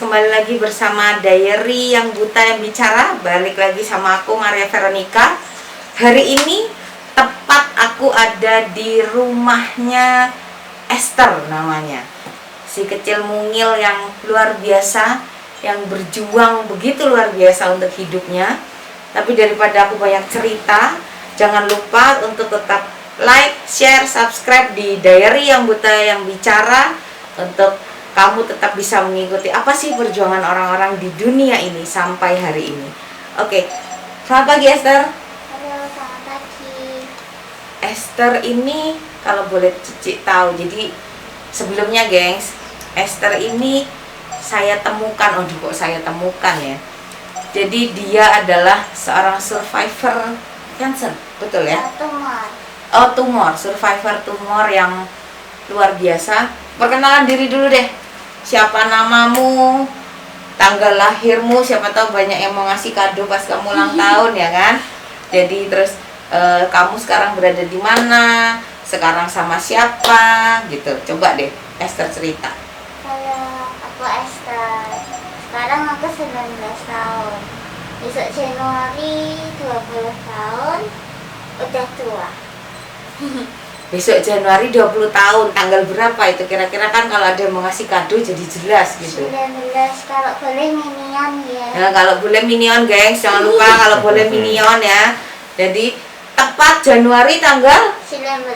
kembali lagi bersama Diary yang Buta yang Bicara. Balik lagi sama aku, Maria Veronica. Hari ini tepat aku ada di rumahnya Esther namanya. Si kecil mungil yang luar biasa, yang berjuang begitu luar biasa untuk hidupnya. Tapi daripada aku banyak cerita, jangan lupa untuk tetap like, share, subscribe di Diary yang Buta yang Bicara, untuk kamu tetap bisa mengikuti apa sih perjuangan orang-orang di dunia ini sampai hari ini. Oke, selamat pagi Esther. Halo, selamat pagi. Esther ini kalau boleh Cici tahu, jadi sebelumnya gengs, Esther ini saya temukan, kok saya temukan ya. Jadi dia adalah seorang survivor cancer, betul ya? Tumor. Oh, tumor, survivor tumor yang luar biasa. Perkenalan diri dulu deh. Siapa namamu, tanggal lahirmu, siapa tahu banyak yang mau ngasih kado pas kamu ulang tahun ya kan. Jadi terus kamu sekarang berada di mana, sekarang sama siapa gitu. Coba deh Esther cerita. Halo, aku Esther. Sekarang aku 19 tahun. Besok Januari 20 tahun. Udah tua. Besok Januari 20 tahun, tanggal berapa itu kira-kira, kan kalau ada yang mau ngasih kado jadi jelas gitu. 19, kalau boleh minion ya. Nah, kalau boleh minion gengs, jangan lupa kalau boleh minion ya. Jadi tepat Januari tanggal 19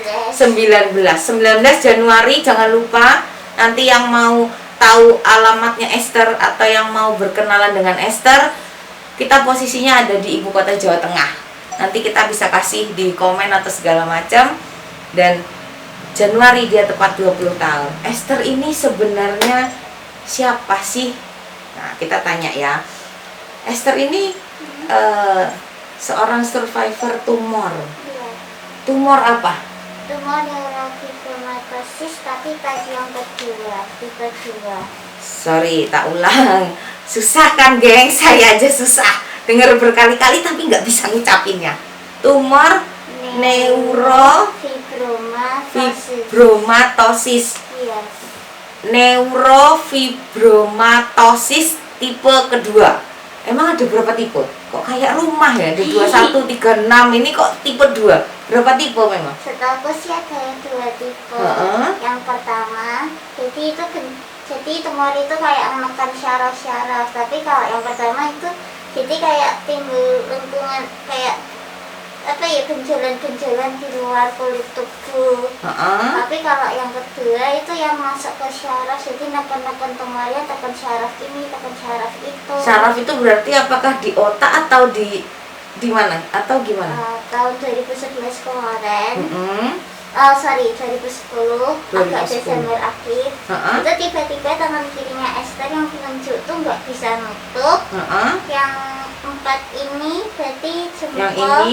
Januari. Jangan lupa, nanti yang mau tahu alamatnya Esther atau yang mau berkenalan dengan Esther, kita posisinya ada di ibu kota Jawa Tengah. Nanti kita bisa kasih di komen atau segala macam. Dan Januari dia tepat 20 tahun. Esther ini sebenarnya siapa sih? Nah, kita tanya ya. Esther ini seorang survivor tumor. Iya. Tumor apa? Tumor neurofibromatosis, tapi type yang kedua, tipe 2. Sorry, tak ulang. Susah kan geng, saya aja susah dengar berkali-kali tapi nggak bisa ngucapinnya. Tumor neurofibromatosis. Yes. Neurofibromatosis tipe kedua. Emang ada berapa tipe? Kok kayak rumah ya, ada 21, 36, ini kok tipe 2. Berapa tipe memang? Setahu sih ada yang 2 tipe. Yang pertama, jadi tumor itu kayak menekan syaraf-syaraf. Tapi kalau yang pertama itu jadi kayak timbul lengkungan, kayak benjolan-benjolan di luar kulit tubuh. Tapi kalau yang kedua itu yang masuk ke syaraf, jadi neken-neken tumornya, tekan syaraf ini, tekan syaraf itu. Syaraf itu berarti apakah di otak atau di mana atau gimana? Tahun 2011 kemarin, 2010 agak Desember akhir, itu tiba-tiba tangan kirinya Esther yang penunjuk tuh nggak bisa nutup. Yang 4 ini berarti jempol,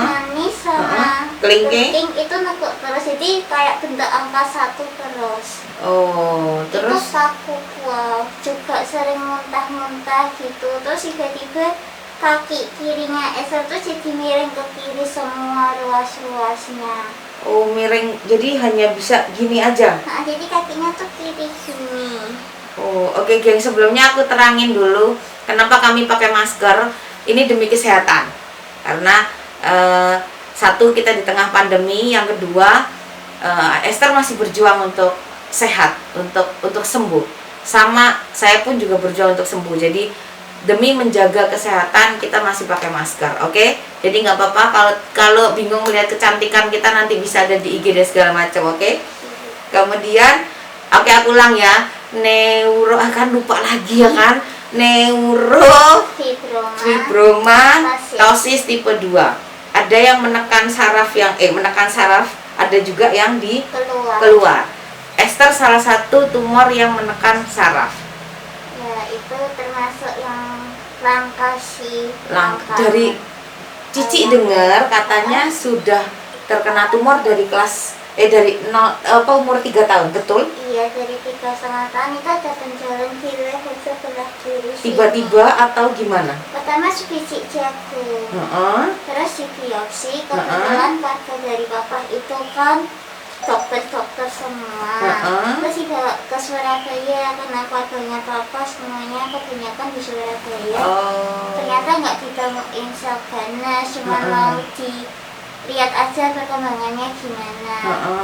manis sama kelingking itu nekuk terus, jadi kayak bentuk angka 1 terus. Oh, terus? Itu kaku, juga sering muntah-muntah gitu. Terus tiba-tiba kaki kirinya Esther tuh jadi miring ke kiri semua ruas-ruasnya. Oh, miring, jadi hanya bisa gini aja? Nah, jadi kakinya tuh kiri gini. Oh, oke geng, sebelumnya aku terangin dulu kenapa kami pakai masker. Ini demi kesehatan. Karena satu, kita di tengah pandemi, yang kedua Esther masih berjuang untuk sehat, untuk sembuh. Sama saya pun juga berjuang untuk sembuh. Jadi demi menjaga kesehatan kita masih pakai masker, oke? Jadi nggak apa-apa kalau bingung melihat kecantikan kita, nanti bisa ada di IG dan segala macam, oke? Kemudian, oke aku ulang ya, akan lupa lagi ya kan? Neurofibromatosis tipe 2. Ada yang menekan saraf ada juga yang di keluar. Esther salah satu tumor yang menekan saraf. Ya, itu termasuk yang langka sih. Dari Cici dengar katanya sudah terkena tumor dari umur 3 tahun, betul? Iya, dari 3,5 tahun itu ada benjolan di leher sebelah kiri. Tiba-tiba atau gimana? Pertama biji jagung, terus di biopsi, kebetulan keluarga dari papa itu kan dokter-dokter semua. Terus dibawa ke Surabaya karena keluarganya papa semuanya kebanyakan di Surabaya. Ternyata nggak ditemuin sel ganas, cuma mau dilihat aja perkembangannya gimana.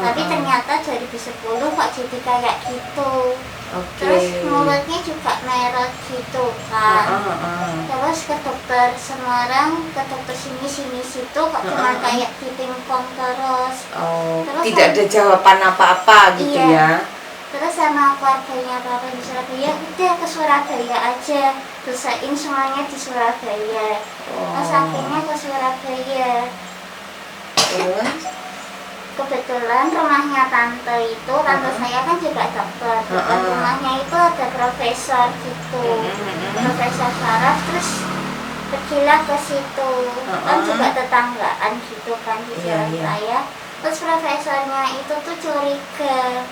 Tapi ternyata 2010 kok jadi kayak gitu. Terus mulutnya juga merah gitu kan. Terus ke dokter Semarang, ke dokter sini situ kok cuma kayak dipingpong terus. Terus tidak ada jawaban apa-apa gitu ya. Terus sama keluarganya papa di Surabaya, udah ke Surabaya aja, selesaiin semuanya di Surabaya. Terus akhirnya ke Surabaya. Kebetulan rumahnya tante saya kan juga dokter. Dan rumahnya itu ada profesor gitu, Profesor Saraf. Terus pergilah ke situ, kan juga tetanggaan gitu kan di jalan saya. Terus profesornya itu tuh curiga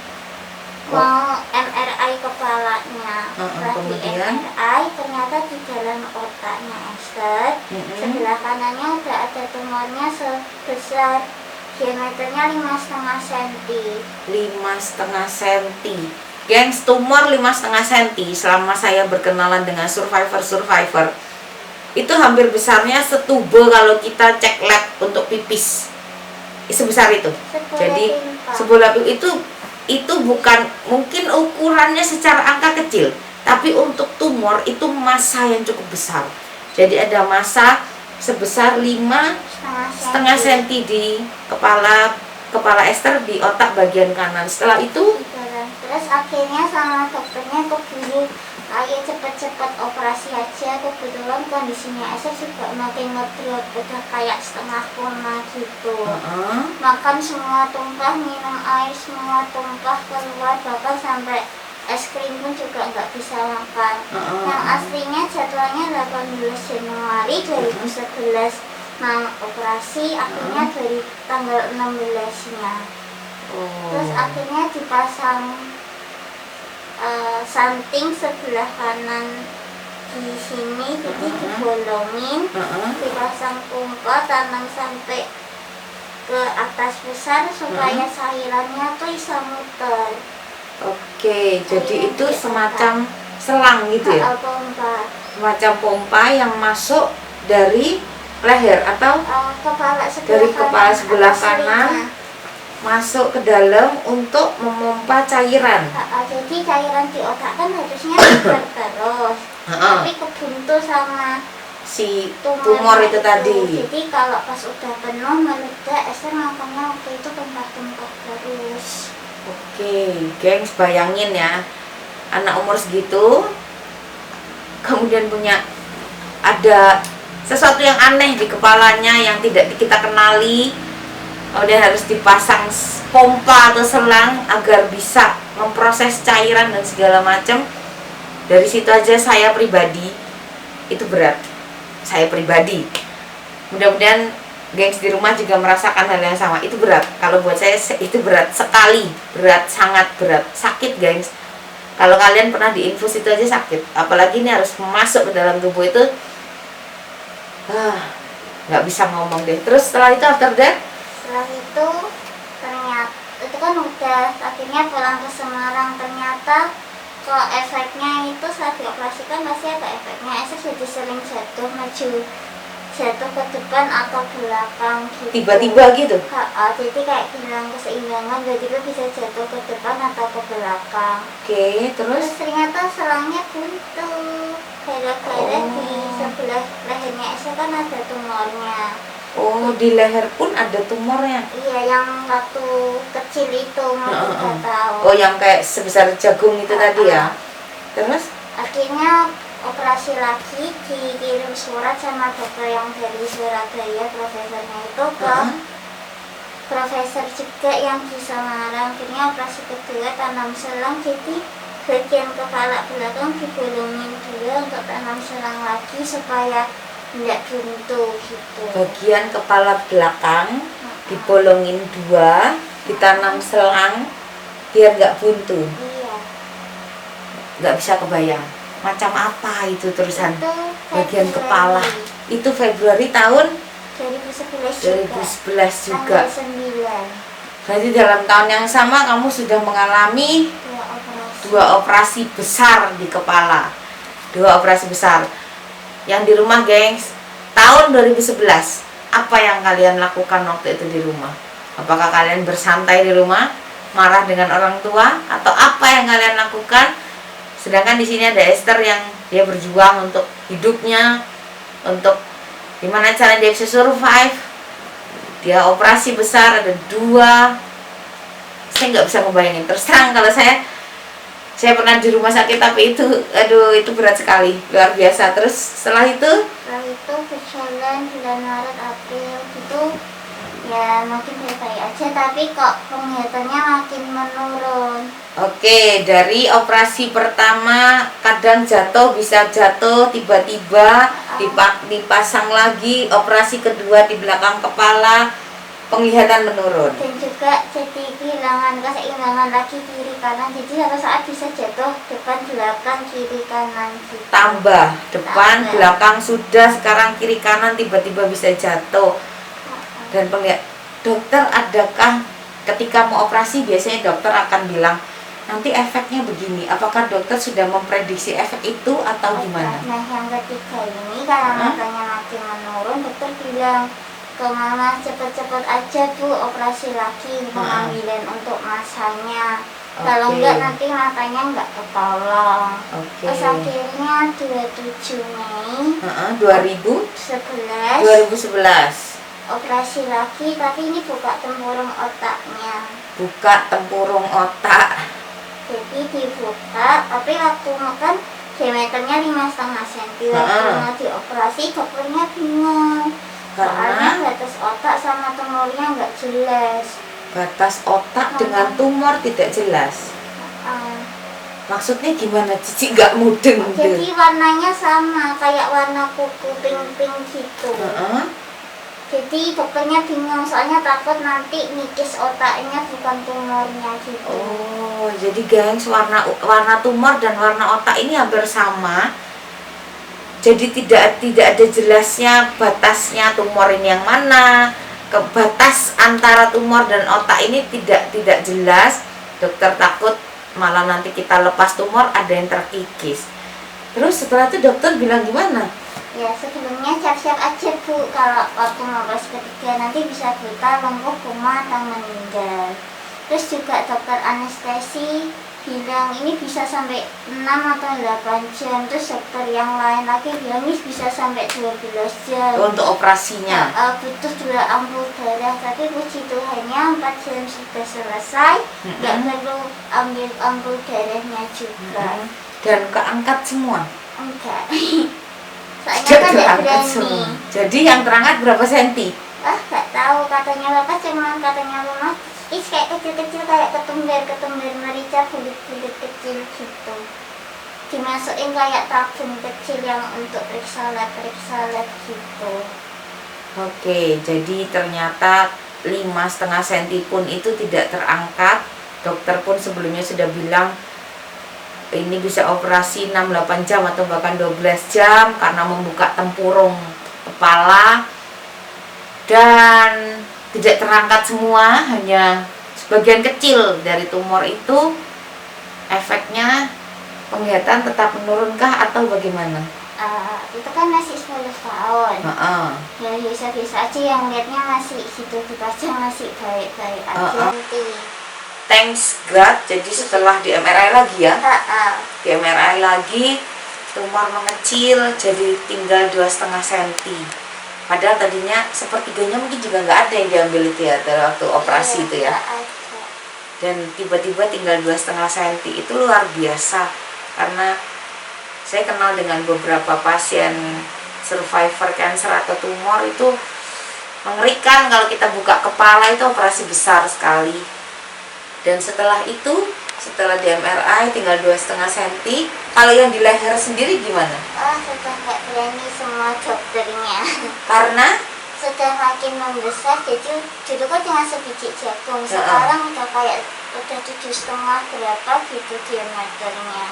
mau MRI kepalanya. Di MRI ternyata di dalam otaknya Esther sebelah kanannya udah ada tumornya sebesar diameternya 5,5 cm. 5,5 cm. Gengs, tumor 5,5 cm selama saya berkenalan dengan survivor itu hampir besarnya setubo kalau kita cek lab untuk pipis. Sebesar itu. Jadi sebola itu bukan mungkin ukurannya secara angka kecil, tapi untuk tumor itu massa yang cukup besar. Jadi ada massa sebesar 5,5 cm di kepala Esther di otak bagian kanan. Setelah itu terus akhirnya sama dokternya keburu ayo cepet-cepet operasi aja. Kebetulan kondisinya Esther juga makin ngedrop, udah kayak setengah koma gitu. Makan semua tumpah, minum air semua tumpah keluar, bahkan sampai es krim pun juga nggak bisa makan. Yang aslinya jadwalnya 18 Januari 2011 mau operasi, akhirnya dari tanggal 16-nya. Terus akhirnya dipasang samping sebelah kanan di sini, jadi dibolongin, dipasang pompa, tanam sampai ke atas besar supaya cairannya tuh bisa muter. Jadi itu semacam selang gitu ya? Pompa. Semacam pompa yang masuk dari leher atau dari kepala sebelah kanan masuk ke dalam untuk memompa cairan. Jadi cairan di otak kan harusnya muter terus, tapi kebuntu sama si tumor itu tadi. Jadi kalau pas udah penuh meledak, Esther makannya waktu itu tumpah-tumpah terus. Gengs, bayangin ya, anak umur segitu kemudian punya ada sesuatu yang aneh di kepalanya yang tidak kita kenali, kemudian harus dipasang pompa atau selang agar bisa memproses cairan dan segala macam. Dari situ aja saya pribadi itu berat. Saya pribadi, mudah-mudahan gengs di rumah juga merasakan hal yang sama. Itu berat. Kalau buat saya itu berat sekali, berat, sangat berat, sakit gengs. Kalau kalian pernah diinfus itu aja sakit, apalagi ini harus masuk ke dalam tubuh itu. Nggak bisa ngomong deh. Terus setelah itu after that? Setelah itu ternyata itu kan udah akhirnya pulang ke Semarang. Ternyata kok efeknya itu saat dioperasikan pasti ada efeknya. Saya jadi sering jatuh jatuh ke depan atau belakang gitu. Tiba-tiba gitu? Jadi kayak hilang keseimbangan, tiba-tiba bisa jatuh ke depan atau ke belakang. Terus ternyata selangnya buntu. Gara-gara di sebelah lehernya Esa kan ada tumornya. Di leher pun ada tumornya? Iya, yang waktu kecil itu mau 3 tahun. Yang kayak sebesar jagung itu tadi ya? Terus? Akhirnya operasi lagi, dikirim surat sama dokter yang dari Surabaya, profesornya itu ke profesor juga yang di Semarang. Akhirnya operasi kedua tanam selang, jadi bagian kepala belakang dibolongin dulu untuk tanam selang lagi supaya tidak buntu gitu. Bagian kepala belakang dibolongin 2, ditanam selang biar nggak buntu. Iya. Nggak bisa kebayang macam apa itu terusan bagian kepala. Itu Februari tahun 2011 juga. Tanggal 9. Berarti dalam tahun yang sama kamu sudah mengalami 2 operasi besar di kepala. 2 operasi besar. Yang di rumah, gengs, tahun 2011, apa yang kalian lakukan waktu itu di rumah? Apakah kalian bersantai di rumah, marah dengan orang tua, atau apa yang kalian lakukan? Sedangkan di sini ada Esther yang dia berjuang untuk hidupnya, untuk gimana cara dia bisa survive. Dia operasi besar, ada 2. Saya nggak bisa ngebayangin. Terus terang kalau saya pernah di rumah sakit, tapi itu aduh, itu berat sekali, luar biasa. Terus setelah itu berjalan bulan Maret April gitu ya, makin baik-baik aja, tapi kok penglihatannya makin menurun. Oke, dari operasi pertama kadang jatuh, bisa jatuh tiba-tiba, dipasang lagi, operasi kedua di belakang kepala, penglihatan menurun. Dan juga jadi kehilangan keseimbangan lagi kiri kanan, jadi satu saat bisa jatuh depan belakang kiri kanan gitu. Tambah depan belakang sudah, sekarang kiri kanan tiba-tiba bisa jatuh. Dan dokter, adakah ketika mau operasi biasanya dokter akan bilang nanti efeknya begini, apakah dokter sudah memprediksi efek itu atau gimana? Nah, yang ketiga ini karena matanya makin menurun, dokter bilang ke mama cepet-cepet aja Bu operasi lagi, pengambilan untuk masanya. Kalau enggak nanti matanya enggak ketolong. Terus akhirnya 27 Mei 2011 operasi lagi, tapi ini buka tempurung otaknya. Buka tempurung otak. Jadi dibuka, tapi waktu makan diameternya 5,5 cm. Waktu mau dioperasi dokternya bingung. Soalnya batas otak sama tumornya nggak jelas. Batas otak dengan tumor tidak jelas. Maksudnya gimana? Cici nggak mudeng. Jadi warnanya sama, kayak warna kuku pink-pink gitu. Jadi dokternya bingung, soalnya takut nanti nikis otaknya bukan tumornya gitu. Oh, jadi gengs, warna tumor dan warna otak ini hampir sama. Jadi tidak ada jelasnya batasnya tumor ini yang mana. Batas antara tumor dan otak ini tidak jelas. Dokter takut malah nanti kita lepas tumor ada yang terkikis. Terus setelah itu dokter bilang gimana? Ya sebelumnya siap-siap aja Bu, kalau waktu operasi ketiga nanti bisa buta, lumpuh, koma, atau meninggal. Terus juga dokter anestesi bilang ini bisa sampai 6 atau 8 jam. Terus dokter yang lain lagi bilang ini bisa sampai 12 jam untuk operasinya. Butuh 2 ampul darah, tapi puji Tuhannya 4 jam sudah selesai. Nggak perlu ambil ampul darahnya juga. Dan keangkat semua? Enggak. Soalnya kan tidak berani. Jadi yang terangkat berapa senti? Nggak tahu, katanya bapak cuma katanya mama kayak kecil-kecil, kayak ketumbar merica, bulit-bulit kecil gitu. Dimasukin kayak tabung kecil yang untuk periksa lab gitu. Oke, jadi ternyata 5,5 senti pun itu tidak terangkat. Dokter pun sebelumnya sudah bilang ini bisa operasi 6-8 jam atau bahkan 12 jam karena membuka tempurung kepala dan tidak terangkat semua, hanya sebagian kecil dari tumor itu. Efeknya penglihatan tetap menurunkah atau bagaimana? Itu kan masih 10 tahun. Ya biasa-biasa aja, yang lihatnya masih gitu dipasang masih baik-baik aja. Thanks God, jadi setelah di MRI lagi ya, di MRI lagi tumor mengecil jadi tinggal 2,5 cm. Padahal tadinya sepertiganya mungkin juga nggak ada yang diambil itu ya dari waktu operasi itu ya. Dan tiba-tiba tinggal 2,5 cm, itu luar biasa. Karena saya kenal dengan beberapa pasien survivor cancer atau tumor, itu mengerikan kalau kita buka kepala, itu operasi besar sekali. Dan setelah itu, setelah di MRI tinggal 2,5 cm. Kalau yang di leher sendiri gimana? Sudah nggak berani semua dokternya. Karena? Sudah makin membesar, jadi dulu kan cuma sebiji jagung. Sekarang udah kayak udah 7,5 berapa gitu diameternya.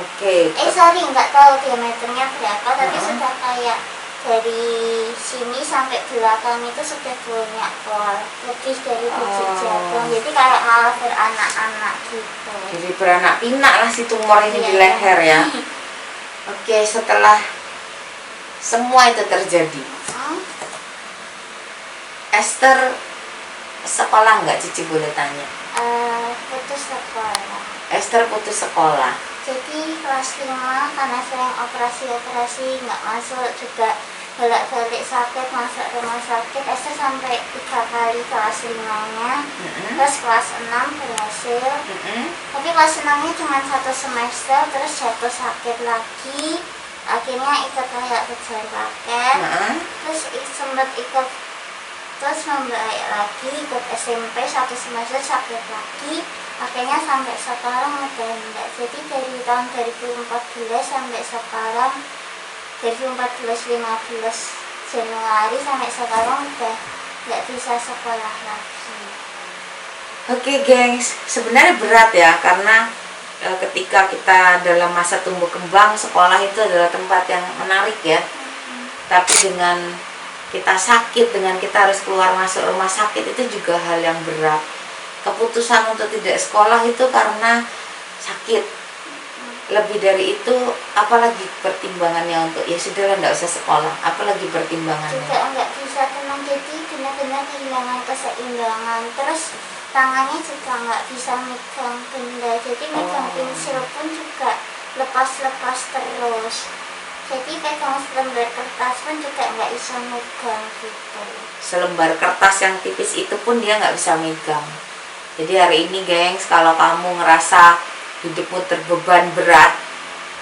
Oke. Sorry, nggak tahu diameternya berapa, tapi sudah kayak dari sini sampai belakang itu sudah banyak pol, lebih dari 7 jagung. Jadi kayak malah beranak-anak gitu. Jadi beranak pinak lah si tumor ini di Iya. leher ya. Oke, setelah semua itu terjadi, Esther sekolah nggak, Cici boleh tanya? Putus sekolah. Esther putus sekolah. Jadi kelas 5 karena sering operasi nggak masuk, juga bolak-balik sakit, masuk rumah sakit. Esther sampai 3 kali kelas 5-nya. Terus kelas 6 berhasil. Tapi kelas 6-nya cuma 1 semester, terus jatuh sakit lagi. Akhirnya ikut kayak kejar paket. Terus sempat ikut, terus membaik lagi, ikut SMP 1 semester sakit lagi. Akhirnya sampai sekarang udah enggak. Jadi dari tahun 2014 sampai sekarang, 2014-15 Januari sampai sekarang udah nggak bisa sekolah lagi. Oke gengs, sebenarnya berat ya, karena ketika kita dalam masa tumbuh kembang, sekolah itu adalah tempat yang menarik ya. Tapi dengan kita sakit, dengan kita harus keluar masuk rumah sakit, itu juga hal yang berat. Keputusan untuk tidak sekolah itu karena sakit. Lebih dari itu, apalagi pertimbangannya untuk ya sudahlah nggak usah sekolah, apalagi pertimbangannya. Juga nggak bisa tenang, jadi benar-benar kehilangan keseimbangan. Terus tangannya juga nggak bisa megang benda, jadi megang pensil pun juga lepas-lepas terus. Jadi pegang selembar kertas pun juga nggak bisa megang gitu. Selembar kertas yang tipis itu pun dia nggak bisa megang. Jadi hari ini gengs, kalau kamu ngerasa hidupmu terbeban berat,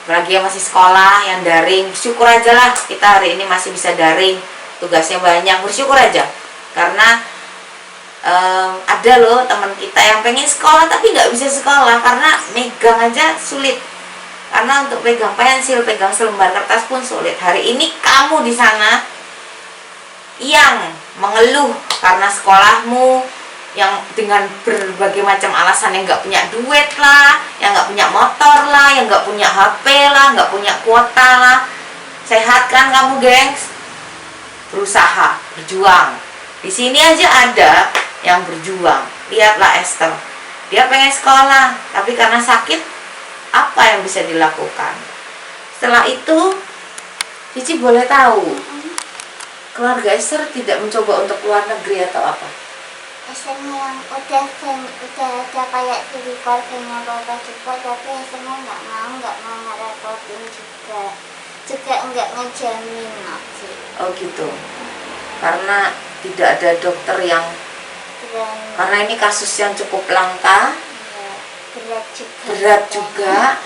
apalagi yang masih sekolah, yang daring, bersyukur aja lah, kita hari ini masih bisa daring, tugasnya banyak, bersyukur aja. Karena ada loh teman kita yang pengen sekolah tapi nggak bisa sekolah karena megang aja sulit. Karena untuk pegang pensil, pegang selembar kertas pun sulit. Hari ini kamu di sana yang mengeluh karena sekolahmu, yang dengan berbagai macam alasan, yang nggak punya duit lah, yang nggak punya motor lah, yang nggak punya HP lah, nggak punya kuota lah. Sehat kan kamu gengs? Berusaha, berjuang. Di sini aja ada yang berjuang. Lihatlah Esther, dia pengen sekolah, tapi karena sakit, apa yang bisa dilakukan? Setelah itu, Cici boleh tahu, keluarga Esther tidak mencoba untuk keluar negeri atau apa? Esthernya yang udah ada kayak dari keluarganya bapak juga, tapi Esthernya nggak mau ngerepotin juga nggak ngejamin lagi. Oh gitu, karena tidak ada dokter yang karena ini kasus yang cukup langka, ya, berat juga.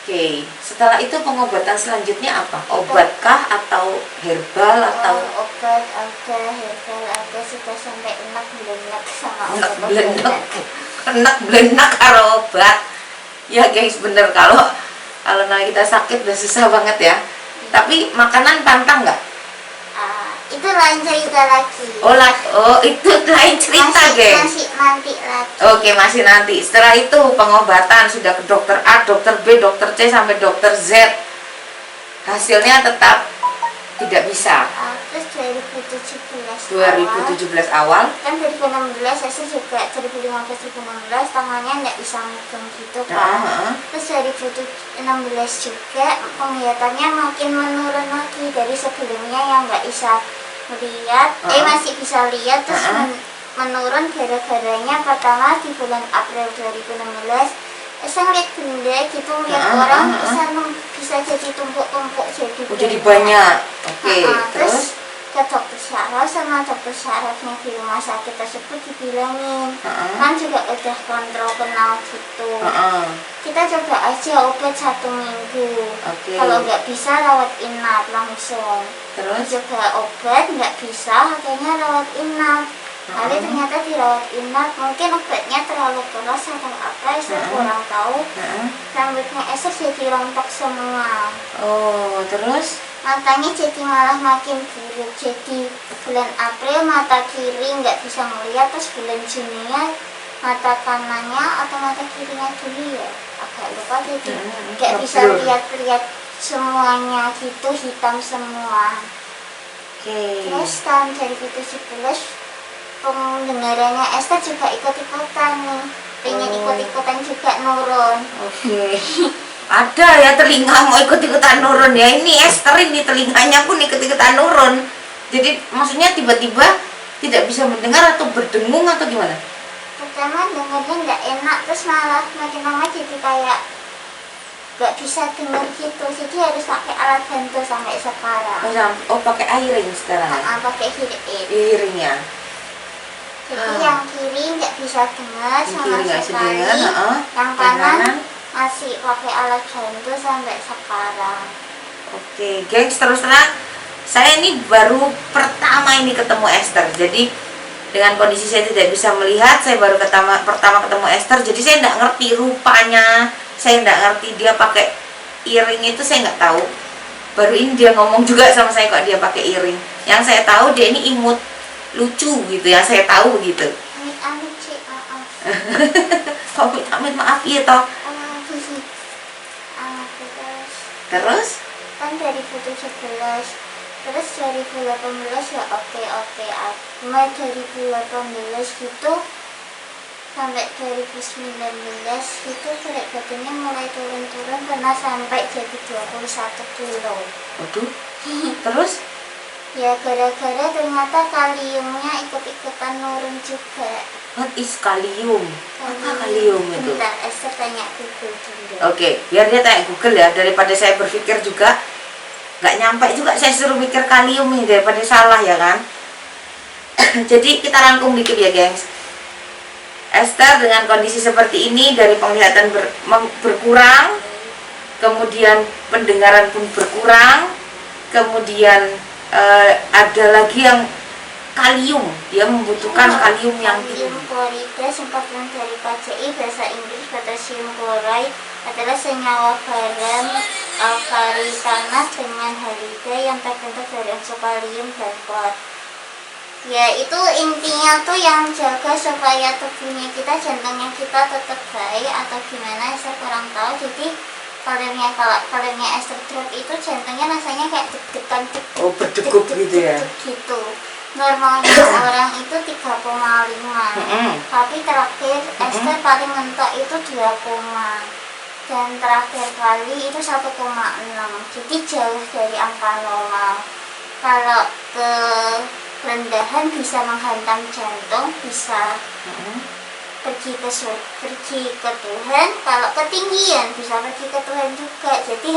Oke, setelah itu pengobatan selanjutnya apa? Obatkah atau herbal atau? Obat ada, herbal ada, sudah sampai enak belenak sama Enak obat. belenak karo obat. Ya guys, bener, kalau kita sakit udah susah banget ya. Tapi makanan pantang nggak? Itu lain cerita lagi. Oh itu lain cerita guys. Masih nanti lagi. Oke, masih nanti. Setelah itu pengobatan sudah ke dokter A, dokter B, dokter C sampai dokter Z. Hasilnya tetap tidak bisa. Terus 2017 awal kan 2016 saya juga 2015-2016 tangannya nggak bisa megang gitu kan. Terus 2016 juga penglihatannya makin menurun lagi dari sebelumnya yang nggak bisa melihat, masih bisa lihat, terus menurun gara-garanya pertama di bulan April 2016 saya ngeliat benda gitu, lihat orang bisa jadi tumpuk-tumpuk, jadi banyak. Oke, terus ke dokter syaraf, sama dokter syarafnya di rumah sakit tersebut dibilangin kan juga udah kontrol kenal gitu, kita coba aja obat 1 minggu. Kalau nggak bisa rawat inap langsung. Terus coba obat nggak bisa, akhirnya rawat inap. Tapi ternyata dirawat inap, mungkin obatnya terlalu keras atau apa, saya kurang tahu. Rambutnya Esther jadi rontok semua. Oh, terus? Matanya jadi malah makin buruk. Jadi bulan April mata kiri nggak bisa melihat, terus bulan Juninya mata kanannya atau mata kirinya dulu ya, agak lupa, jadi nggak bisa lihat semuanya gitu, hitam semua. Terus tahun 2017 pendengarannya Esther juga ikut-ikutan nih, pengen ikut-ikutan juga nurun. Ada ya telinga mau ikut-ikutan nurun ya. Ini Esther ini telinganya pun ikut-ikutan nurun. Jadi maksudnya tiba-tiba tidak bisa mendengar atau berdengung atau gimana? Pertama dengarnya nggak enak, terus malah makin lama jadi kayak nggak bisa dengar gitu, jadi harus pakai alat bantu sampai sekarang. Oh pakai earring sekarang? Pakai earring ya. Jadi yang kiri nggak bisa dengar sama sekali, yang kanan masih pakai alat bantu sampai sekarang. Oke, gengs, terus terang saya ini baru pertama ini ketemu Esther. Jadi dengan kondisi saya tidak bisa melihat, saya baru pertama ketemu Esther. Jadi saya nggak ngerti rupanya, saya nggak ngerti dia pakai earring itu, saya nggak tahu. Baru ini dia ngomong juga sama saya kok dia pakai earring. Yang saya tahu dia ini imut, lucu gitu, yang saya tahu gitu. Amit-amit sih, maaf. Amit maaf ya toh. Terus? Kan 2017, terus 2018 ya oke aja. Mulai 2018 gitu sampai 2019 gitu berat badannya mulai turun-turun, pernah sampai jadi 21 kilo. Waduh. Terus? Ya gara-gara ternyata kaliumnya ikut-ikutan nurun juga. What is kalium? Apa kalium itu? Bentar, Esther tanya Google dulu. Oke, biar dia tanya Google ya, daripada saya berpikir juga nggak nyampe juga saya suruh mikir kalium nih, daripada salah ya kan. Jadi kita rangkum dikit ya gengs. Esther dengan kondisi seperti ini dari penglihatan berkurang, kemudian pendengaran pun berkurang, kemudian ada lagi yang kalium, dia membutuhkan kalium yang tinggi. Kalium klorida, singkatan dari KCI bahasa Inggris, potassium chloride adalah senyawa garam alkali tanah dengan halida yang terbentuk dari unsur kalium dan klor. Ya itu intinya tuh yang jaga supaya tubuhnya kita, jantungnya kita tetap baik atau gimana saya kurang tahu. Jadi kalau Esther drop itu jantungnya rasanya kayak deg-degan, berdegup gitu ya. Gitu. Normalnya orang itu 3,5, tapi terakhir Esther paling mentok itu 2, dan terakhir kali itu 1,6. Jadi jauh dari angka normal. Kalau ke rendahan bisa menghantam jantung, bisa pergi ke Tuhan. Kalau ketinggian bisa pergi ke Tuhan juga. Jadi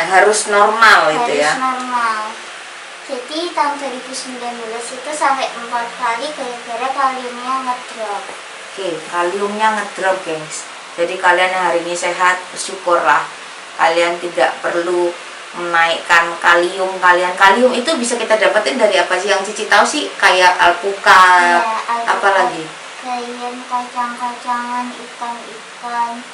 harus normal itu ya. Harus normal. Jadi tahun 2019 itu sampai 4 kali gara-gara kaliumnya ngedrop. Oke, kaliumnya ngedrop gengs. Jadi kalian yang hari ini sehat, bersyukurlah. Kalian tidak perlu menaikkan kalium kalian. Kalium itu bisa kita dapetin dari apa sih? Yang Cici tahu sih kayak alpukat, apa lagi? Bayam, kacang-kacangan, ikan-ikan.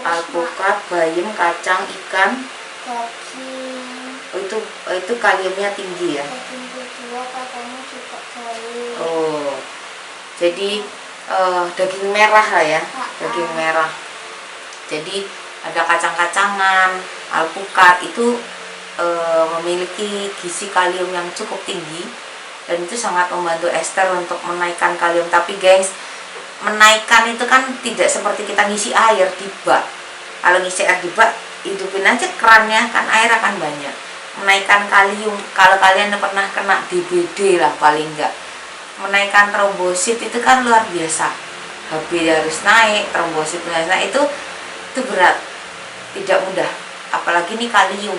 Alpukat, bayam, kacang, ikan. Daging. Oh, itu kaliumnya tinggi ya? Daging juga katanya juga kalium. Oh, jadi daging merah lah ya, daging merah. Jadi ada kacang-kacangan, alpukat itu memiliki gizi kalium yang cukup tinggi, dan itu sangat membantu Esther untuk menaikkan kalium. Tapi guys, menaikkan itu kan tidak seperti kita ngisi air di bak. Kalau ngisi air di bak, hidupin aja kerannya, kan air akan banyak. Menaikkan kalium, kalau kalian pernah kena DBD lah paling enggak, menaikkan trombosit itu kan luar biasa. HB harus naik, trombosit harus naik, itu berat, tidak mudah. Apalagi ini kalium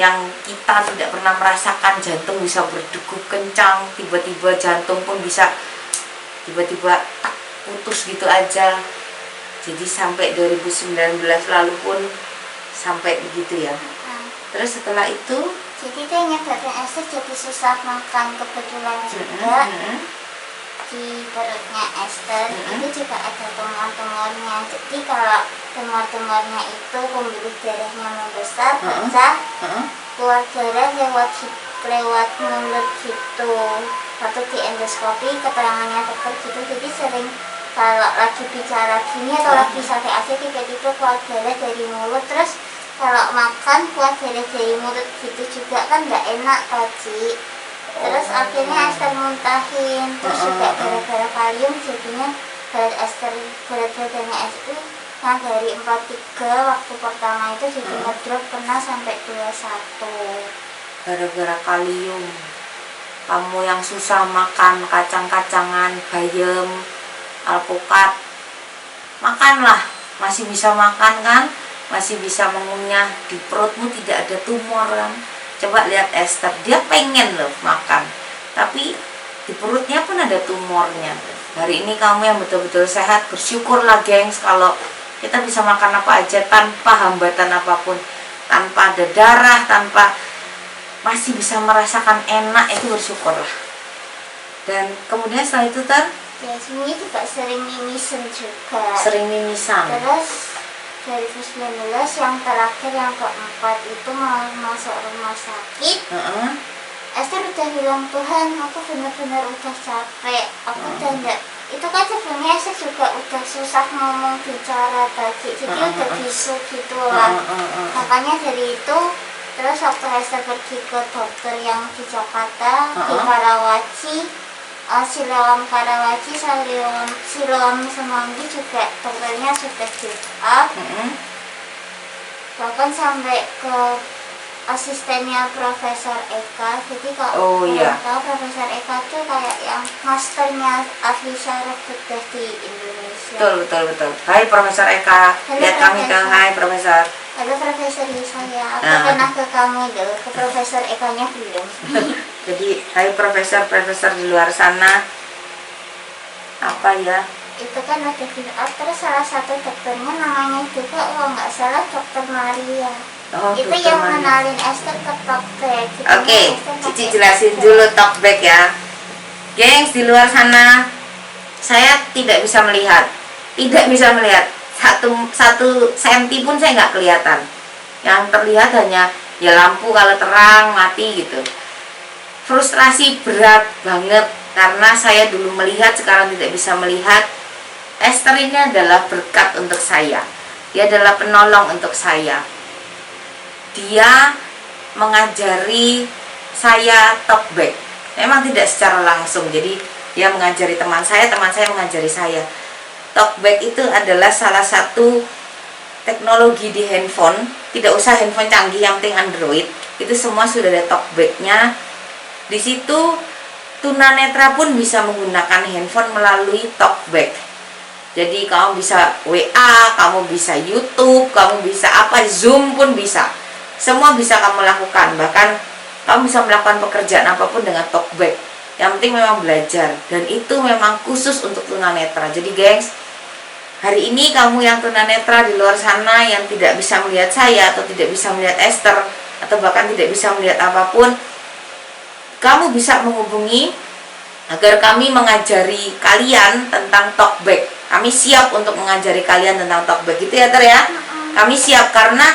yang kita tidak pernah merasakan. Jantung bisa berdegup kencang, tiba-tiba jantung pun bisa tiba-tiba putus gitu aja. Jadi sampai 2019 lalu pun sampai begitu ya. Terus setelah itu, jadi dia nyebabin Esther jadi susah makan kebetulan juga. Di perutnya Esther itu juga ada tumor-tumornya. Jadi kalau tumor-tumornya itu pembuluh darahnya membesar, pecah, keluar darah lewat mulut gitu. Waktu di endoskopi keterangannya dokter gitu. Jadi sering kalau lagi bicara gini atau lagi sakit tiba-tiba keluar darah dari mulut, terus kalau makan kuat dari mulut gitu juga kan nggak enak Ci. Terus akhirnya Esther muntahin, terus juga gara-gara kalium jadinya berat badannya Esther yang dari 43 waktu pertama itu jadi ngedrop pernah sampai 21. Gara-gara kalium. Kamu yang susah makan kacang-kacangan, bayam, alpukat, makanlah. Masih bisa makan kan? Masih bisa mengunyah, di perutmu tidak ada tumor kan? Coba lihat Esther, dia pengen loh makan, tapi di perutnya pun ada tumornya. Hari ini kamu yang betul-betul sehat, bersyukurlah gengs kalau kita bisa makan apa aja tanpa hambatan apapun, tanpa ada darah, tanpa masih bisa merasakan enak, itu bersyukurlah. Dan kemudian setelah itu ya sebenarnya juga sering mimisan juga. Sering mimisan. Terus 2019 yang terakhir yang keempat itu mau masuk rumah sakit. Esther udah bilang, Tuhan aku benar-benar udah capek, aku udah enggak. Itu kan sebenarnya Esther juga udah susah ngomong bicara tadi, jadi udah bisu gitu lah. Makanya dari itu terus waktu Esther pergi ke dokter yang di Jakarta, di Karawaci, Siloam Karawaci, Siloam Semanggi juga dokternya sudah give up. Bahkan sampai ke asistennya Profesor Eka. Jadi kalau tahu Profesor Eka tuh kayak yang masternya ahli syaraf bedah di Indonesia. Betul. Hai Profesor Eka, lihat kami dong. Hai Profesor. Halo Profesor saya, aku pernah ke kamu dulu, ke Profesor Eka-nya belum. Jadi, hai profesor di luar sana, apa ya? Itu kan ada give up, terus salah satu dokternya namanya juga, kalau nggak salah Dokter Maria. Itu yang kenalin Esther ke Talkback. Oke, Cici jelasin dulu Talkback ya. Gengs di luar sana, saya tidak bisa melihat. Satu senti pun saya nggak kelihatan. Yang terlihat hanya ya lampu kalau terang mati gitu. Frustrasi berat banget karena saya dulu melihat, sekarang tidak bisa melihat. Esther ini adalah berkat untuk saya. Dia adalah penolong untuk saya. Dia mengajari saya Talkback. Memang tidak secara langsung. Jadi dia mengajari teman saya mengajari saya. Talkback itu adalah salah satu teknologi di handphone. Tidak usah handphone canggih, yang penting Android. Itu semua sudah ada Talkback-nya. Di situ tunanetra pun bisa menggunakan handphone melalui Talkback. Jadi kamu bisa WA, kamu bisa YouTube, kamu bisa Zoom pun bisa. Semua bisa kamu lakukan. Bahkan kamu bisa melakukan pekerjaan apapun dengan Talkback. Yang penting memang belajar. Dan itu memang khusus untuk tunanetra. Jadi gengs, hari ini kamu yang tunanetra di luar sana yang tidak bisa melihat saya atau tidak bisa melihat Esther atau bahkan tidak bisa melihat apapun, kamu bisa menghubungi agar kami mengajari kalian tentang Talkback. Kami siap untuk mengajari kalian tentang Talkback gitu ya Ter ya. Kami siap karena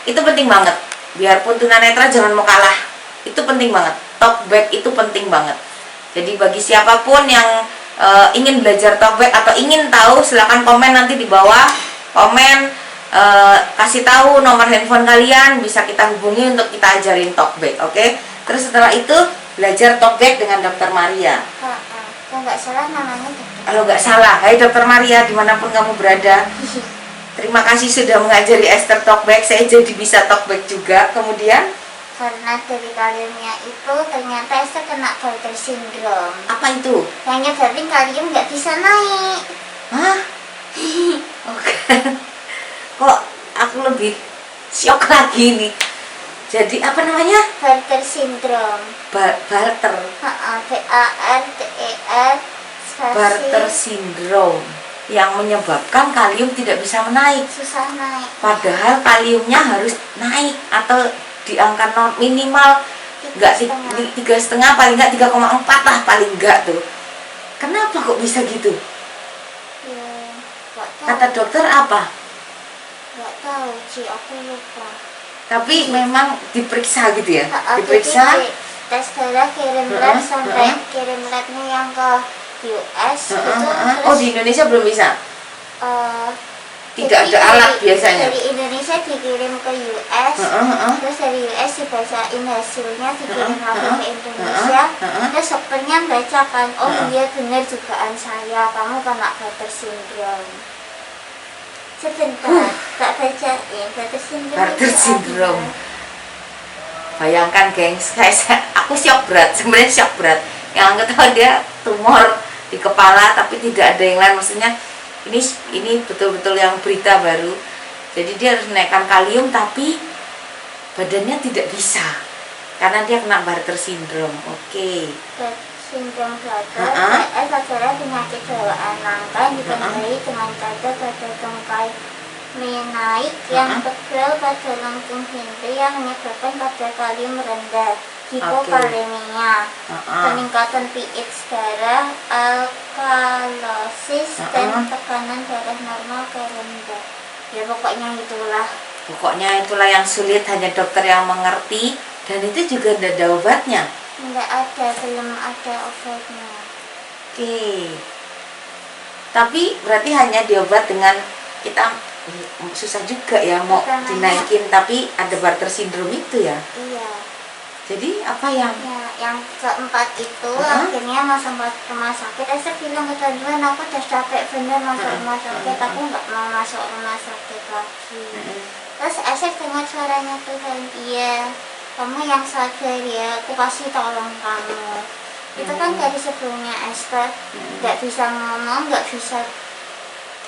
itu penting banget. Biarpun tunanetra jangan mau kalah. Itu penting banget. Talkback itu penting banget. Jadi bagi siapapun yang ingin belajar Talkback atau ingin tahu, silahkan komen nanti di bawah. Komen, kasih tahu nomor handphone kalian, bisa kita hubungi untuk kita ajarin Talkback, oke? Terus setelah itu belajar Talkback dengan Dokter Maria. Kalau nggak salah namanya dokter. Kalau nggak salah, hai Dokter Maria dimanapun kamu berada. Terima kasih sudah mengajari Esther Talkback. Saya jadi bisa Talkback juga. Kemudian karena dari kaliumnya itu ternyata Esther kena Bartter syndrome. Apa itu? Yang nyebabin kalium nggak bisa naik. Hah? Oke. Kok aku lebih syok lagi nih. Jadi apa namanya? Bartter syndrome. Bartter. BARTER. Bartter syndrome yang menyebabkan kalium tidak bisa menaik. Susah naik. Padahal kaliumnya harus naik atau di angka minimal enggak 3,5, paling enggak 3,4 lah paling enggak tuh. Kenapa kok bisa gitu? Ya, kata dokter apa? Enggak tahu sih, aku lupa. Tapi memang diperiksa gitu ya? Diperiksa, tes darah, kirim lab sampai kirim labnya yang ke US gitu. Oh, di Indonesia belum bisa? tidak ada alat biasanya. Dari Indonesia dikirim ke US, terus dari US dibacain hasilnya, dikirim lagi ke Indonesia, terus dokternya bacakan, oh iya benar dugaan saya, kamu kena Bartter syndrome. Sebentar, tak bacain Bartter syndrome. Bartter syndrome. Bayangkan gengs, aku shock berat, sebenarnya shock berat. Yang ketahui dia tumor di kepala, tapi tidak ada yang lain. Maksudnya ini betul-betul yang berita baru. Jadi dia harus naikkan kalium, tapi badannya tidak bisa karena dia kena Bartter syndrome. Oke. Sindrom Bartter adalah penyakit bawaan langka yang ditandai dengan kadar pada tungkai menaik yang tebal pada lengkung inti yang menyebabkan kadar kalium rendah, hipokalemia, peningkatan pH darah, alkalosis, dan tekanan darah normal ke rendah. Ya pokoknya itulah yang sulit, hanya dokter yang mengerti, dan itu juga tidak ada obatnya. Belum ada obatnya. Oke. Tapi berarti hanya diobat dengan kita susah juga ya mau dinaikin, tapi ada Bartter syndrome itu ya. Iya. Jadi apa yang keempat itu akhirnya masuk rumah sakit. Saya bilang ke Tuhan, aku udah capek bener masuk rumah sakit, aku nggak mau masuk rumah sakit lagi. Terus saya dengar suaranya Tuhan, iya kamu yang sadar ya, aku pasti tolong kamu. Itu kan dari sebelumnya Esther nggak bisa ngomong, nggak bisa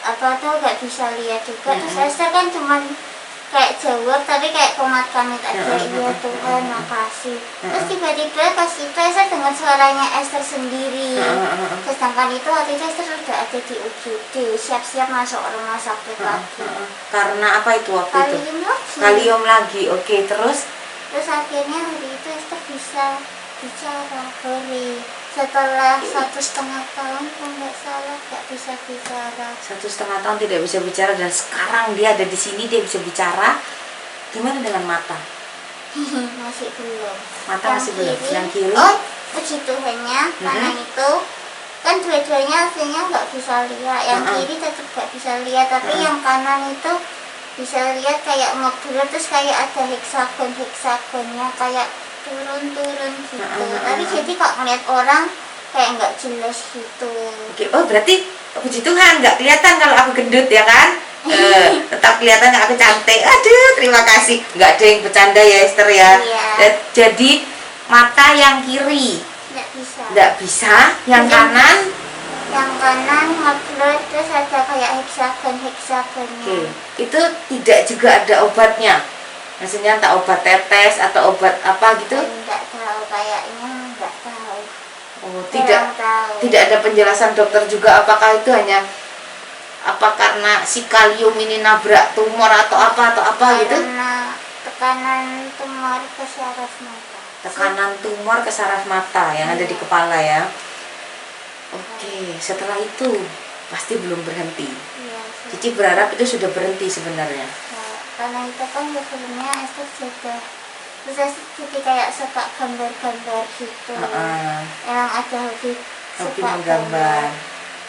nggak bisa lihat juga. Terus Esther kan cuman kayak jawab tapi kayak komat kamit aja, iya Tuhan makasih. Terus tiba-tiba pas itu Esther dengar suaranya Esther sendiri. Sedangkan itu waktu itu Esther sudah ada di UGD, siap-siap masuk rumah sakit lagi. Karena apa itu waktu itu? Kalium lagi. Oke, terus akhirnya hari itu Esther bisa bicara setelah 1,5 tahun kalau nggak salah nggak bisa bicara. 1,5 tahun tidak bisa bicara, dan sekarang dia ada di sini, dia bisa bicara. Gimana dengan mata? Masih belum. Mata yang masih belum. Yang kiri? Oh, puji Tuhannya, kanan itu kan dua-duanya aslinya nggak bisa lihat. Yang kiri tetap nggak bisa lihat, tapi yang kanan itu bisa lihat kayak modular, terus kayak ada heksagonnya kayak turun gitu. Tapi jadi kok ngeliat orang kayak nggak jelas gitu. Oke, oh berarti puji Tuhan nggak kelihatan kalau aku gendut ya kan? Tetap kelihatan aku cantik. Aduh, terima kasih. Nggak ada yang bercanda ya Esther ya. Iya. Jadi mata yang kiri nggak bisa. Yang kanan modular, terus ada kayak heksagonnya. Oke, itu tidak juga ada obatnya. Maksudnya entah obat tetes atau obat apa gitu? Enggak tahu, kayaknya enggak tahu. Oh, tidak ada penjelasan dokter juga apakah itu hanya karena si kalium ini nabrak tumor atau apa gitu? Karena tekanan tumor ke saraf mata. Tekanan tumor ke saraf mata yang ada di kepala ya. Oke, setelah itu pasti belum berhenti. Iya, Cici berharap itu sudah berhenti sebenarnya. Karena itu kan sebelumnya Esther juga terus jadi kayak suka gambar-gambar gitu. Emang ada hobi menggambar.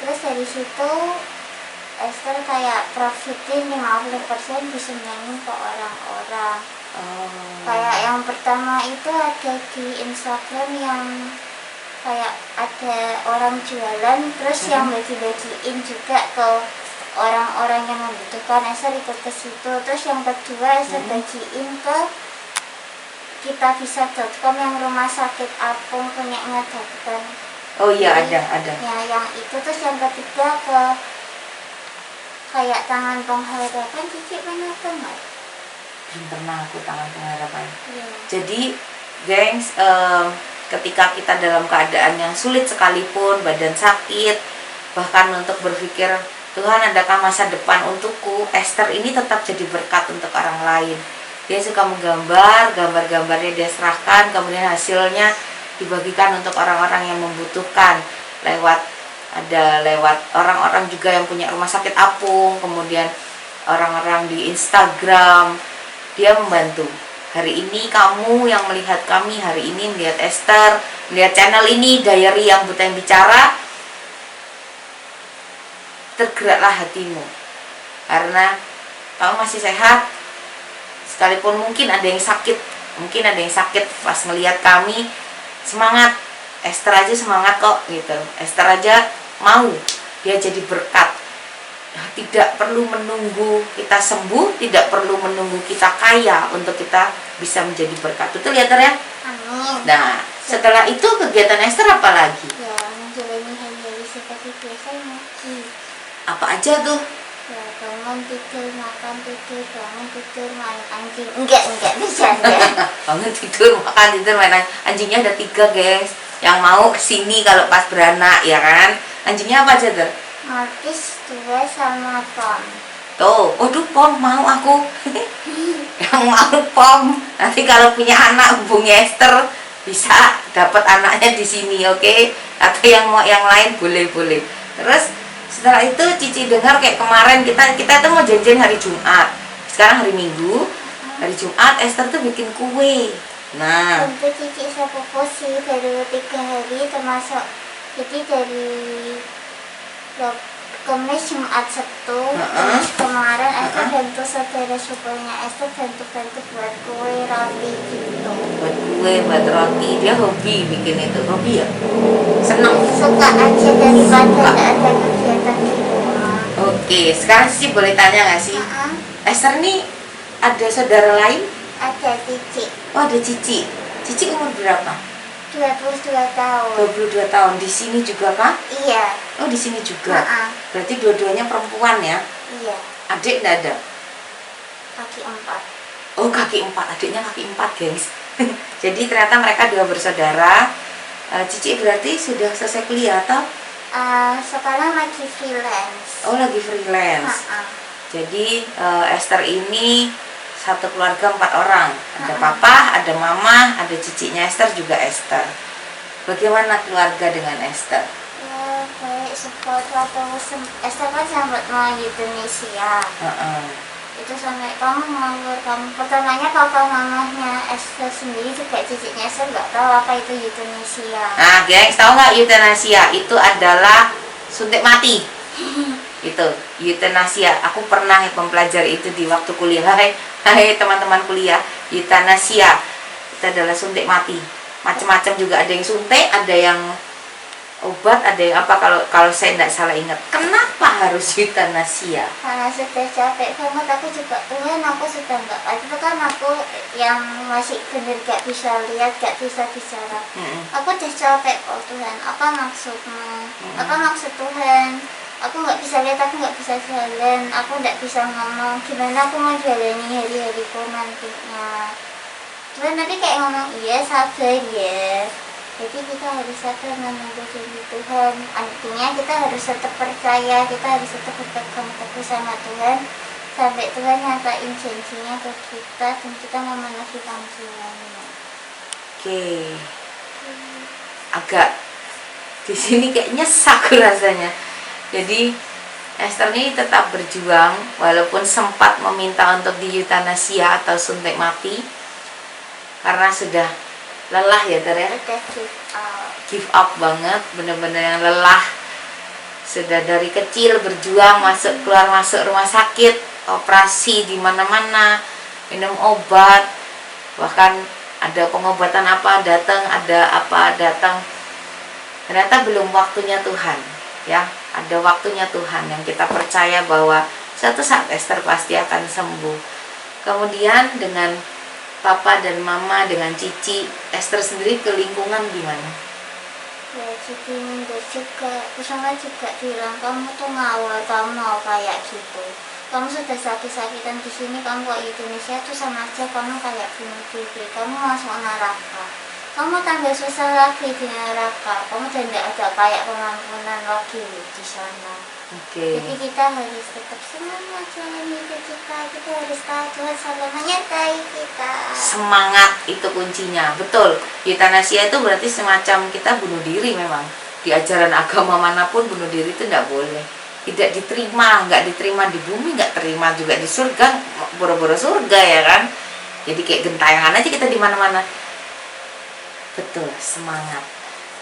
Terus dari situ Esther kayak profitin 50% disenyangin ke orang-orang. Kayak yang pertama itu ada di Instagram yang kayak ada orang jualan, terus yang bagi-bagiin juga ke orang-orang yang membutuhkan. Esther ikut ke situ. Terus yang kedua Esther bagiin ke kitabisa.com yang rumah sakit apung punyanya dokter. Oh iya, ada. Ya yang itu. Terus yang ketiga ke kayak tangan pengharapan. Cici pernah nggak? Belum pernah aku tangan pengharapan. Ya. Jadi gengs, ketika kita dalam keadaan yang sulit sekalipun, badan sakit, bahkan untuk berpikir Tuhan adakah masa depan untukku, Esther ini tetap jadi berkat untuk orang lain. Dia suka menggambar, gambar-gambarnya dia serahkan, kemudian hasilnya dibagikan untuk orang-orang yang membutuhkan lewat orang-orang juga yang punya rumah sakit apung, kemudian orang-orang di Instagram. Dia membantu. Hari ini kamu yang melihat kami, hari ini melihat Esther, melihat channel ini Diary yang Buta yang Bicara, tergeraklah hatimu. karena kamu masih sehat, sekalipun mungkin ada yang sakit, pas ngelihat kami semangat, Esther aja semangat kok gitu, Esther aja mau dia jadi berkat. Tidak perlu menunggu kita sembuh, tidak perlu menunggu kita kaya untuk kita bisa menjadi berkat. Betul ya, Ter ya? Amin. Nah, setelah itu kegiatan Esther apa lagi? Ya, menjalani hari-hari seperti biasanya. Apa aja tuh? Ya, bangun tidur, makan tidur, bangun tidur, main anjing. Enggak bisa. Bangun tidur, makan tidur, main anjingnya ada 3, gengs. Yang mau kesini kalau pas beranak, ya kan? Anjingnya apa aja, Ter? Maltese 2 sama Pom. Tuh, waduh, Pom mau aku. Yang mau Pom. Nanti kalau punya anak hubungi Esther, bisa dapat anaknya di sini, oke? Atau yang mau yang lain boleh. Terus setelah itu Cici dengar kayak kemarin kita tuh mau janjian hari Jumat. Sekarang hari Minggu. Hari Jumat Esther tuh bikin kue. Nah, Untuk Cici sepupu sih baru 3 hari termasuk, jadi dari Kamis, Jumat, Sabtu. Terus kemarin Esther bantu saudara sepupunya Esther bantu buat kue roti gitu. buat kue, buat roti. Dia hobi bikin itu. Hobi ya? Seneng. Suka aja daripada nggak ada kegiatan di rumah. Oke, sekarang Cici boleh tanya nggak sih? Esther nih ada saudara lain? Ada Cici. Oh, ada Cici. Cici umur berapa? 22 tahun. 22 tahun. Di sini juga kah? Iya. Oh, di sini juga. Berarti dua-duanya perempuan ya? Iya. Adik nggak ada? Kaki 4. Oh, kaki 4. Adiknya kaki 4, gengs. Jadi ternyata mereka 2 bersaudara. Cici berarti sudah selesai kuliah atau? Sekarang lagi freelance. Oh, lagi freelance. Jadi Esther ini satu keluarga 4 orang. Ada papa, ada mama, ada cicinya Esther juga Esther. Bagaimana keluarga dengan Esther? Ya, baik, support waktu Esther kan sempat mau di Indonesia. Itu sampai kamu ngawur, pertamanya papa mamanya Esther sendiri juga cicinya Esther nggak tahu apa itu euthanasia. Nah, gengs, tahu nggak euthanasia? Itu adalah suntik mati. Itu euthanasia. Aku pernah mempelajari itu di waktu kuliah. Hai teman-teman kuliah, euthanasia itu adalah suntik mati. Macam-macam juga, ada yang suntik, ada yang obat, ada yang apa, kalau saya tidak salah ingat. Kenapa harus euthanasia? Karena sudah capek banget, aku juga Tuhan, aku sudah nggak, itu kan aku yang masih bener gak bisa lihat, gak bisa bicara. Aku udah capek kok Tuhan, apa maksudmu? Apa maksud Tuhan? Aku nggak bisa lihat, aku nggak bisa jalan, aku nggak bisa ngomong, gimana aku mau jalani hari-hariku nantinya. Tuhan nanti kayak ngomong, iya sabar ya. Jadi kita harus sabar menunggu janji Tuhan. Artinya kita harus tetap percaya, kita harus tetap berpegang teguh sama Tuhan sampai Tuhan nyatain janjinya ke kita dan kita memenuhi panggilannya. Oke. Agak di sini kayak nyesek rasanya. Jadi Esther ini tetap berjuang walaupun sempat meminta untuk dieuthanasia atau suntik mati karena sudah lelah ya, Ter ya. Give up banget, bener-bener yang lelah. Sudah dari kecil berjuang keluar masuk rumah sakit, operasi di mana-mana, minum obat, bahkan ada pengobatan apa datang, ada apa datang. Ternyata belum waktunya Tuhan, ya. Ada waktunya Tuhan yang kita percaya bahwa suatu saat Esther pasti akan sembuh. Kemudian dengan papa dan mama, dengan Cici, Esther sendiri ke lingkungan gimana? Ya, Cici minggu juga, Kusama juga bilang, kamu tuh ngawal, kamu mau kayak gitu. Kamu sudah sakit-sakitan di sini, kamu ke Indonesia tuh sama aja kamu kayak bunuh diri, kamu masuk neraka. Kamu tambah susah lagi di neraka, kamu dan tidak ada kayak pengampunan lagi di sana. Jadi kita harus tetap semangat jalani hidup kita harus tahu Tuhan selalu menyertai kita. Semangat itu kuncinya, betul. Euthanasia itu berarti semacam kita bunuh diri memang. Di ajaran agama manapun bunuh diri itu tidak boleh. Tidak diterima, nggak diterima di bumi, nggak terima juga di surga, boro-boro surga ya kan. Jadi kayak gentayangan aja kita di mana-mana. Betul, semangat.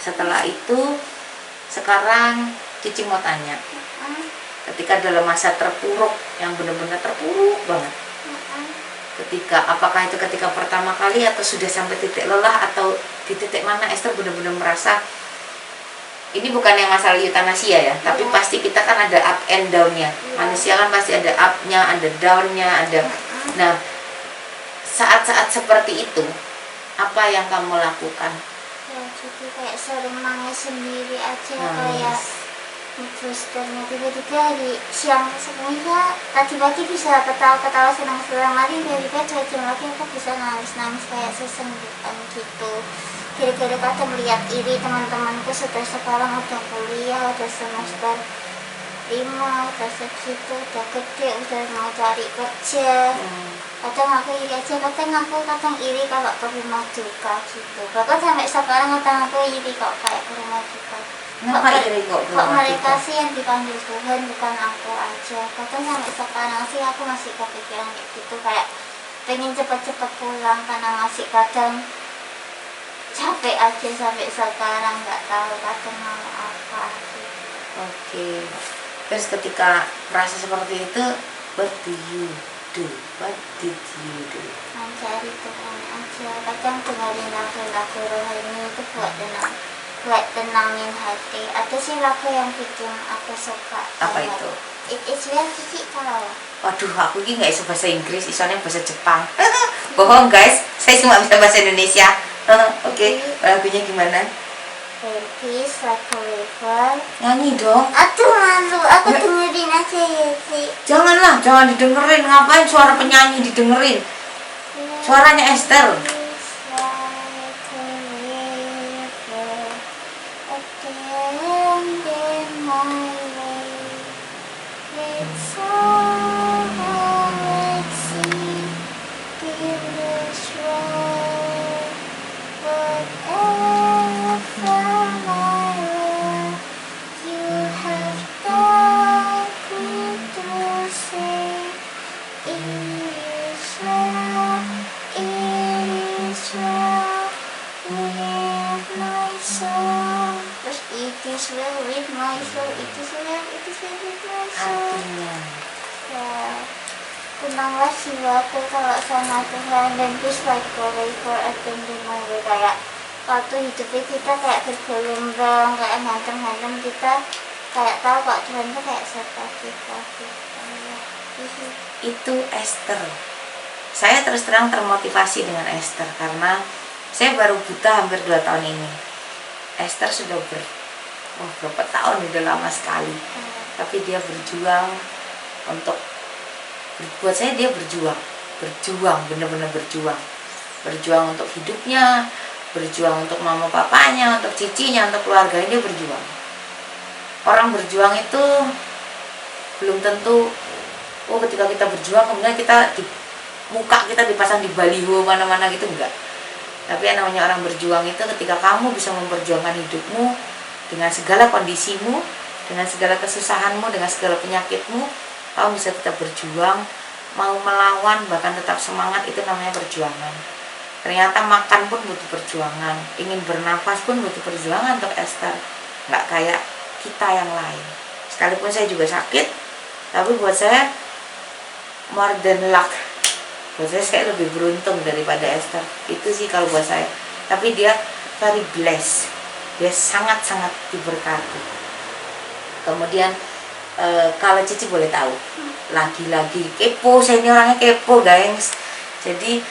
Setelah itu, sekarang Cici mau tanya, ketika dalam masa terpuruk, yang benar-benar terpuruk banget. Ketika, apakah itu ketika pertama kali atau sudah sampai titik lelah, atau di titik mana Esther benar-benar merasa, ini bukan yang masalah eutanasia ya, tapi pasti kita kan ada up and down-nya. Manusia kan pasti ada up-nya, ada down-nya, ada. Nah, saat-saat seperti itu, apa yang kamu lakukan? Ya, jadi kayak sering nangis sendiri aja, kayak terus tiba-tiba di siang sebenarnya tadi pagi bisa ketawa-ketawa senang-senang, nanti tiba-tiba 2 jam lagi aku bisa nangis-nangis kayak sesenggukan gitu. Kira-kira kadang melihat iri teman-temanku sudah sekarang udah kuliah, udah semester 5, udah segitu, udah gede, udah mau cari kerja. Kadang aku iri aja, kadang iri kalau ke rumah duka gitu. Bahkan sampai sekarang kadang aku iri kok kayak ke rumah duka. Kok mereka sih yang dipanggil Tuhan, bukan aku aja. Kadang sampai sekarang sih aku masih kepikiran kayak gitu, kayak pengen cepet-cepet pulang karena masih kadang capek aja sampai sekarang, nggak tahu kadang mau apa gitu. Oke. Terus ketika merasa seperti itu, what did you do? Mencari Tuhan aja, kadang dengerin lagu-lagu rohani itu buat tenangin hati. Ada sih lagu yang bikin aku suka. Apa itu? It is well, Kiki tahu. Waduh, aku ini nggak bisa bahasa Inggris, soalnya bahasa Jepang. Bohong guys, saya cuma bisa bahasa Indonesia. Oke. Lagunya gimana? Peace like a river. Nyanyi dong. Aduh malu, aku dengerin aja ya sih. Janganlah, jangan didengerin. Ngapain suara penyanyi didengerin? Suaranya Esther. Artinya tenanglah jiwaku kalau sama Tuhan, dan peace like a river attending my way. Kayak waktu hidupnya kita kayak bergelombang, kayak ngantem-ngantem, kita kayak tahu kok Tuhan itu kayak serta kita gitu. Itu Esther. Saya terus terang termotivasi dengan Esther karena saya baru buta hampir 2 tahun ini. Esther sudah berapa tahun, udah lama sekali. Tapi dia berjuang untuk, buat saya dia berjuang, benar-benar berjuang untuk hidupnya, berjuang untuk mama papanya, untuk cicinya, untuk keluarganya. Dia berjuang. Orang berjuang itu belum tentu, ketika kita berjuang kemudian kita di muka kita dipasang di baliho mana-mana gitu, enggak. Tapi yang namanya orang berjuang itu ketika kamu bisa memperjuangkan hidupmu dengan segala kondisimu, dengan segala kesusahanmu, dengan segala penyakitmu, kamu bisa tetap berjuang, mau melawan, bahkan tetap semangat. Itu namanya perjuangan. Ternyata makan pun butuh perjuangan, ingin bernafas pun butuh perjuangan untuk Esther. Nggak kayak kita yang lain. Sekalipun saya juga sakit, tapi buat saya more than luck. Buat saya lebih beruntung daripada Esther. Itu sih kalau buat saya. Tapi dia very blessed. Dia sangat-sangat diberkati. Kemudian kalau Cici boleh tahu, lagi-lagi kepo, saya ini orangnya kepo guys. Jadi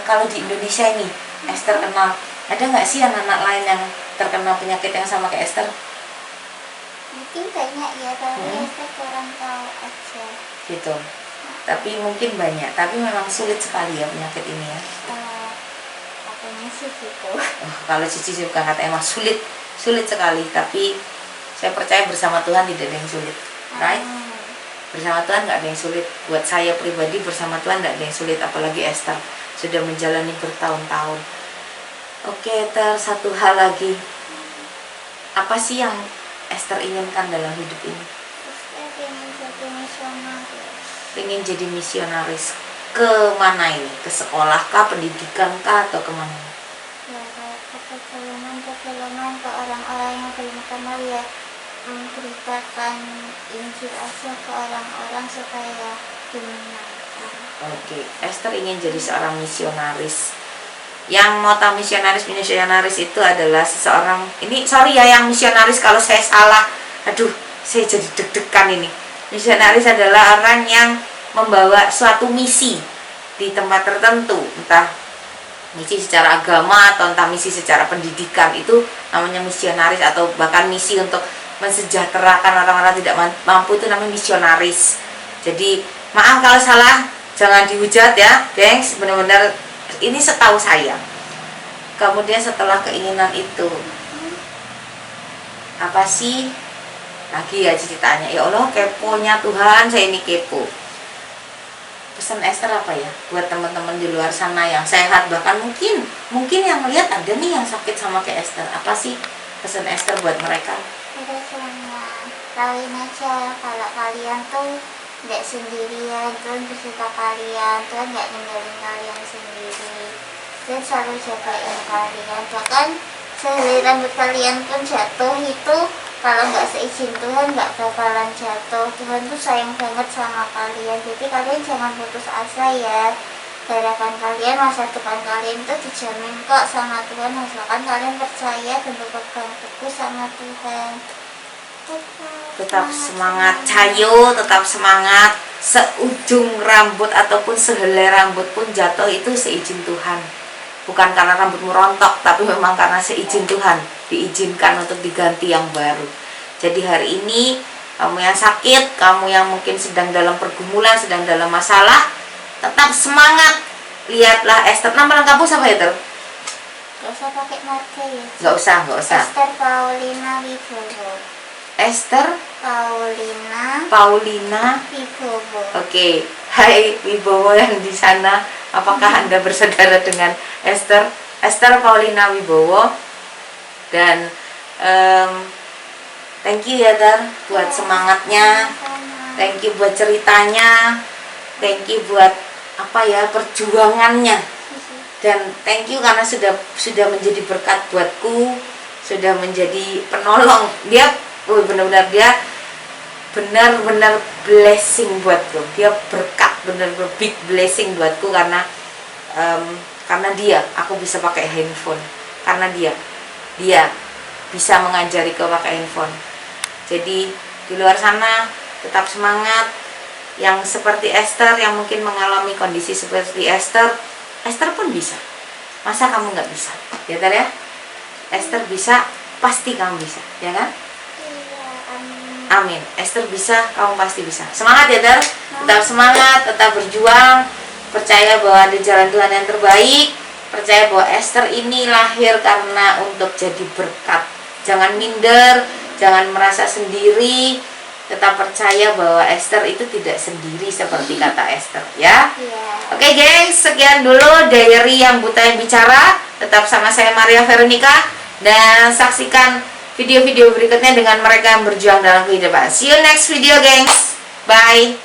kalau di Indonesia ini Esther kenal, ada nggak sih anak-anak lain yang terkena penyakit yang sama kayak Esther? Mungkin banyak ya, tapi Esther kurang tahu aja gitu. Tapi mungkin banyak, tapi memang sulit sekali ya penyakit ini ya. Katanya sih gitu. Kalau Cici sih bukan kata, emang sulit sekali. Tapi saya percaya bersama Tuhan tidak ada yang sulit, right? Bersama Tuhan nggak ada yang sulit. Buat saya pribadi bersama Tuhan nggak ada yang sulit, apalagi Esther sudah menjalani bertahun-tahun. Oke, satu hal lagi. Apa sih yang Esther inginkan dalam hidup ini? Pengen jadi misionaris. Ke mana ini? Ke sekolah kah, pendidikan kah, atau kemana? Ya, ke pertolongan ke orang-orang yang belum kenal ya. memberitakan Injil aja ke orang-orang supaya dimenangkan. Oke, Esther ingin jadi seorang misionaris. Yang mau tahu misionaris itu adalah seseorang, ini sorry ya yang misionaris kalau saya salah, aduh saya jadi deg-degan ini. Misionaris adalah orang yang membawa suatu misi di tempat tertentu, entah misi secara agama atau entah misi secara pendidikan, itu namanya misionaris, atau bahkan misi untuk mensejahterakan orang-orang tidak mampu, itu namanya misionaris. Jadi maaf kalau salah, jangan dihujat ya gengs, benar-benar ini setahu saya. Kemudian setelah keinginan itu, apa sih lagi ya ceritanya? Ya Allah, keponya Tuhan, saya ini kepo. Pesan Esther apa ya buat teman-teman di luar sana yang sehat, bahkan mungkin yang melihat ada nih yang sakit sama kayak Esther. Apa sih pesan Esther buat mereka? Ada sama, tahuin aja kalau kalian tuh nggak sendirian, Tuhan beserta kalian, Tuhan nggak ninggalin kalian sendiri, dan selalu jagain kalian. Bahkan sehelai rambut kalian pun jatuh itu, kalau nggak seizin Tuhan nggak bakalan jatuh. Tuhan tuh sayang banget sama kalian, jadi kalian jangan putus asa ya. Harapan kalian, masa depan kalian itu dijamin kok sama Tuhan, asalkan kalian percaya dan berpegang teguh sama Tuhan. Tetap semangat Cayo, tetap semangat. Seujung rambut ataupun sehelai rambut pun jatuh itu seizin Tuhan, bukan karena rambutmu rontok, tapi memang karena seizin Tuhan, diizinkan untuk diganti yang baru. Jadi hari ini kamu yang sakit, kamu yang mungkin sedang dalam pergumulan, sedang dalam masalah, tetap semangat. Lihatlah Esther, nama lengkapmu siapa Esther? Gak usah pakai marga ya. Gak usah. Esther Paulina Wibowo. Esther Paulina Wibowo. Oke, hai Wibowo yang di sana, apakah Anda bersaudara dengan Esther Paulina Wibowo? Dan thank you ya Dar buat semangatnya, thank you buat ceritanya, thank you buat perjuangannya, dan thank you karena sudah menjadi berkat buatku, sudah menjadi penolong. Dia benar-benar blessing buatku, dia berkat, benar-benar big blessing buatku, karena dia aku bisa pakai handphone, karena dia bisa mengajariku pakai handphone. Jadi di luar sana tetap semangat. Yang seperti Esther, yang mungkin mengalami kondisi seperti Esther pun bisa. Masa kamu nggak bisa? Ya Tar ya, Esther bisa, pasti kamu bisa, ya kan? Amin. Esther bisa, kamu pasti bisa. Semangat ya Tar, tetap semangat, tetap berjuang, percaya bahwa ada jalan Tuhan yang terbaik, percaya bahwa Esther ini lahir karena untuk jadi berkat. Jangan minder, jangan merasa sendiri, tetap percaya bahwa Esther itu tidak sendiri seperti kata Esther ya. Oke gengs, sekian dulu diary yang buta yang bicara. Tetap sama saya Maria Veronica, dan saksikan video-video berikutnya dengan mereka yang berjuang dalam kehidupan. See you next video gengs, bye.